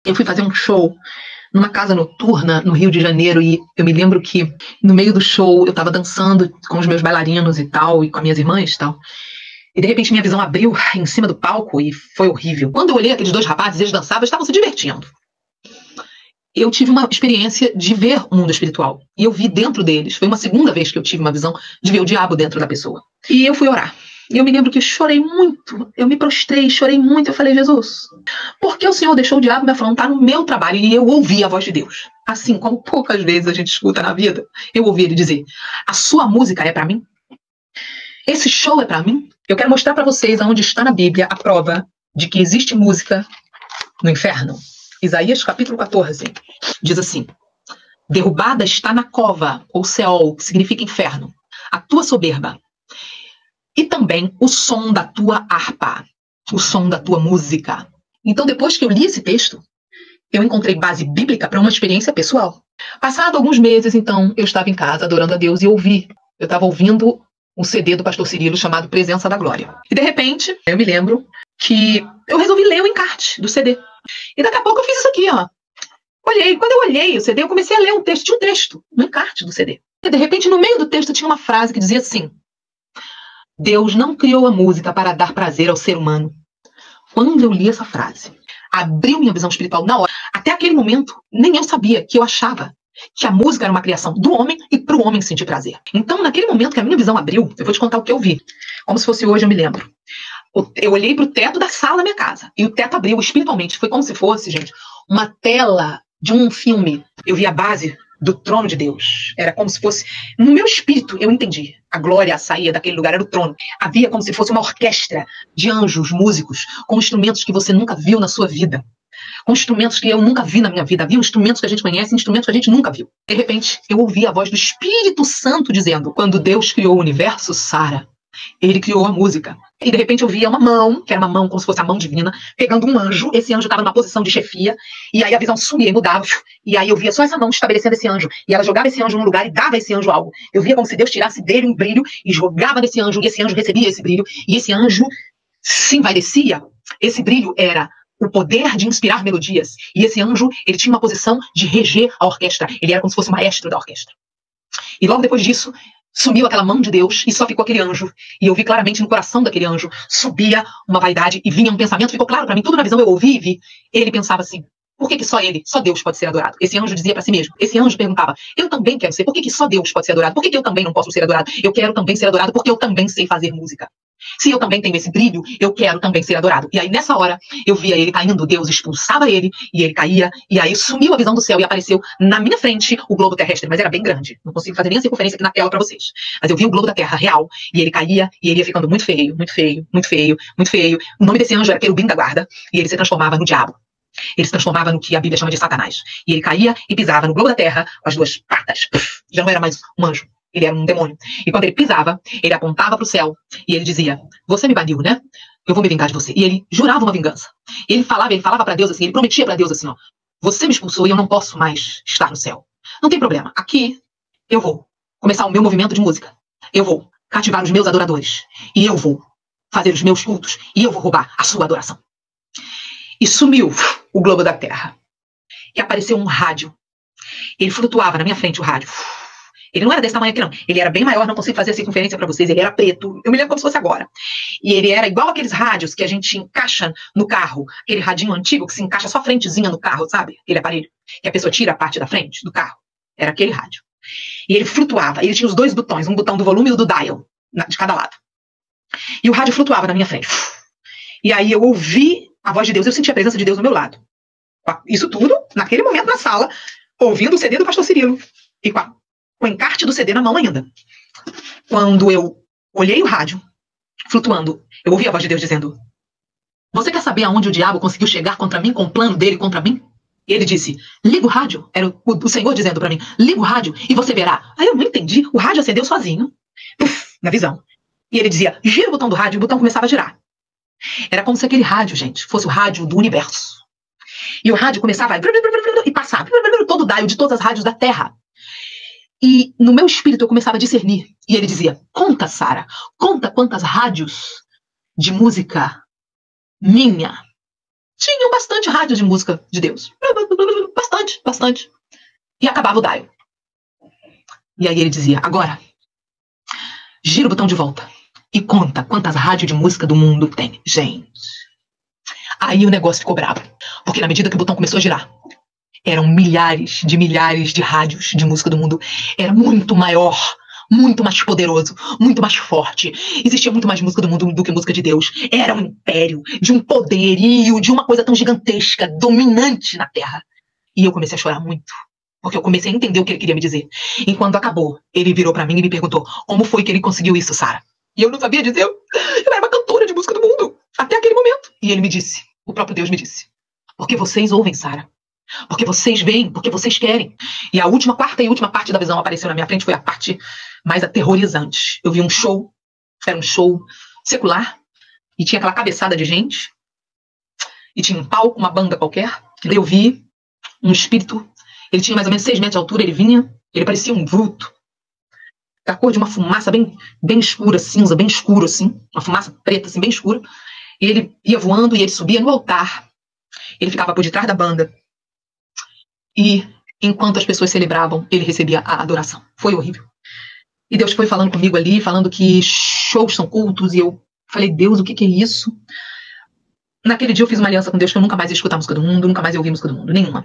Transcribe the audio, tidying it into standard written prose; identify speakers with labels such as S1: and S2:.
S1: Eu fui fazer um show numa casa noturna no Rio de Janeiro e eu me lembro que no meio do show eu tava dançando com os meus bailarinos e tal, e com as minhas irmãs e tal. E de repente minha visão abriu em cima do palco e foi horrível. Quando eu olhei aqueles dois rapazes, eles dançavam, eles estavam se divertindo. Eu tive uma experiência de ver o mundo espiritual. E eu vi dentro deles. Foi uma segunda vez que eu tive uma visão de ver o diabo dentro da pessoa. E eu fui orar. E eu me lembro que eu chorei muito. Eu me prostrei, chorei muito. Eu falei, Jesus, por que o Senhor deixou o diabo me afrontar no meu trabalho? E eu ouvi a voz de Deus. Assim como poucas vezes a gente escuta na vida, eu ouvi ele dizer, a sua música é para mim? Esse show é para mim? Eu quero mostrar para vocês aonde está na Bíblia a prova de que existe música no inferno. Isaías capítulo 14 diz assim, derrubada está na cova, ou Seol, que significa inferno, a tua soberba, e também o som da tua harpa, o som da tua música. Então, depois que eu li esse texto, eu encontrei base bíblica para uma experiência pessoal. Passado alguns meses, então, eu estava em casa adorando a Deus e eu estava ouvindo um CD do pastor Cirilo chamado Presença da Glória. E de repente, eu me lembro que eu resolvi ler o encarte do CD. E daqui a pouco eu fiz isso aqui, ó. Quando eu olhei o CD, eu comecei a ler um texto, tinha um texto no encarte do CD. E de repente, no meio do texto, tinha uma frase que dizia assim, Deus não criou a música para dar prazer ao ser humano. Quando eu li essa frase, abriu minha visão espiritual na hora. Até aquele momento, nem eu sabia que eu achava que a música era uma criação do homem e para o homem sentir prazer. Então, naquele momento que a minha visão abriu, eu vou te contar o que eu vi. Como se fosse hoje, eu me lembro. Eu olhei para o teto da sala da minha casa e o teto abriu espiritualmente. Foi como se fosse, gente, uma tela de um filme. Eu vi a base do trono de Deus. Era como se fosse... No meu espírito, eu entendi. A glória saía daquele lugar, era o trono. Havia como se fosse uma orquestra de anjos, músicos, com instrumentos que você nunca viu na sua vida. Com instrumentos que eu nunca vi na minha vida. Havia instrumentos que a gente conhece e instrumentos que a gente nunca viu. De repente, eu ouvi a voz do Espírito Santo dizendo, quando Deus criou o universo, Sara, ele criou a música. E de repente eu via uma mão, que era uma mão como se fosse a mão divina, pegando um anjo. Esse anjo estava numa posição de chefia. E aí a visão sumia e mudava. E aí eu via só essa mão estabelecendo esse anjo. E ela jogava esse anjo num lugar e dava a esse anjo algo. Eu via como se Deus tirasse dele um brilho e jogava nesse anjo. E esse anjo recebia esse brilho. E esse anjo se envaidecia. Esse brilho era o poder de inspirar melodias. E esse anjo, ele tinha uma posição de reger a orquestra. Ele era como se fosse o maestro da orquestra. E logo depois disso, sumiu aquela mão de Deus e só ficou aquele anjo. E eu vi claramente no coração daquele anjo, subia uma vaidade e vinha um pensamento, ficou claro para mim, tudo na visão eu ouvi e vi. Ele pensava assim, por que só ele, só Deus pode ser adorado? Esse anjo dizia para si mesmo, esse anjo perguntava, eu também quero ser, por que só Deus pode ser adorado? Por que eu também não posso ser adorado? Eu quero também ser adorado porque eu também sei fazer música. Se eu também tenho esse brilho, eu quero também ser adorado. E aí nessa hora, eu via ele caindo, Deus expulsava ele, e ele caía, e aí sumiu a visão do céu e apareceu na minha frente o globo terrestre, mas era bem grande. Não consigo fazer nem a circunferência aqui na tela para vocês. Mas eu vi o globo da terra real, e ele caía, e ele ia ficando muito feio, muito feio, muito feio, muito feio. O nome desse anjo era querubim da guarda, e ele se transformava no diabo. Ele se transformava no que a Bíblia chama de Satanás. E ele caía e pisava no globo da terra com as duas patas. Já não era mais um anjo. Ele era um demônio. E quando ele pisava, ele apontava para o céu e ele dizia, você me baniu, né? Eu vou me vingar de você. E ele jurava uma vingança. E ele falava para Deus assim, ele prometia para Deus assim, ó, você me expulsou e eu não posso mais estar no céu. Não tem problema. Aqui eu vou começar o meu movimento de música. Eu vou cativar os meus adoradores. E eu vou fazer os meus cultos. E eu vou roubar a sua adoração. E sumiu o globo da terra. E apareceu um rádio. Ele flutuava na minha frente, o rádio. Ele não era desse tamanho aqui, não. Ele era bem maior, não consigo fazer a circunferência para vocês. Ele era preto. Eu me lembro como se fosse agora. E ele era igual aqueles rádios que a gente encaixa no carro. Aquele radinho antigo que se encaixa só a frentezinha no carro, sabe? Aquele aparelho. Que a pessoa tira a parte da frente do carro. Era aquele rádio. E ele flutuava. Ele tinha os dois botões. Um botão do volume e o do dial. De cada lado. E o rádio flutuava na minha frente. E aí eu ouvi a voz de Deus. Eu senti a presença de Deus do meu lado. Isso tudo, naquele momento na sala, ouvindo o CD do pastor Cirilo. E com o encarte do CD na mão ainda. Quando eu olhei o rádio, flutuando, eu ouvi a voz de Deus dizendo, você quer saber aonde o diabo conseguiu chegar contra mim, com o plano dele contra mim? E ele disse, liga o rádio. Era o Senhor dizendo para mim, liga o rádio e você verá. Aí eu não entendi, o rádio acendeu sozinho, na visão. E ele dizia, gira o botão do rádio, e o botão começava a girar. Era como se aquele rádio, gente, fosse o rádio do universo. E o rádio começava a e passava todo o dial de todas as rádios da Terra. E no meu espírito eu começava a discernir. E ele dizia, conta, Sara, conta quantas rádios de música minha tinham bastante rádios de música de Deus. Bastante, bastante. E acabava o dial. E aí ele dizia, agora, gira o botão de volta e conta quantas rádios de música do mundo tem. Gente. Aí o negócio ficou bravo. Porque na medida que o botão começou a girar, eram milhares de rádios de música do mundo. Era muito maior, muito mais poderoso, muito mais forte. Existia muito mais música do mundo do que música de Deus. Era um império de um poderio, de uma coisa tão gigantesca, dominante na Terra. E eu comecei a chorar muito. Porque eu comecei a entender o que ele queria me dizer. E quando acabou, ele virou pra mim e me perguntou como foi que ele conseguiu isso, Sara? E eu não sabia dizer. Eu era uma cantora de música do mundo. Até aquele momento. E ele me disse, o próprio Deus me disse, porque vocês ouvem, Sara. Porque vocês veem, porque vocês querem. E a quarta e última parte da visão apareceu na minha frente, foi a parte mais aterrorizante. Eu vi um show, era um show secular, e tinha aquela cabeçada de gente, e tinha um palco, uma banda qualquer, e daí eu vi um espírito. Ele tinha mais ou menos 6 metros de altura, ele parecia um vulto, da cor de uma fumaça bem escura, cinza, bem escuro assim, uma fumaça preta assim, bem escura, e ele ia voando e ele subia no altar, ele ficava por detrás da banda, e enquanto as pessoas celebravam, ele recebia a adoração. Foi horrível. E Deus foi falando comigo ali, falando que shows são cultos, e eu falei, Deus, o que é isso? Naquele dia eu fiz uma aliança com Deus que eu nunca mais ia escutar música do mundo, nunca mais ia ouvir música do mundo, nenhuma.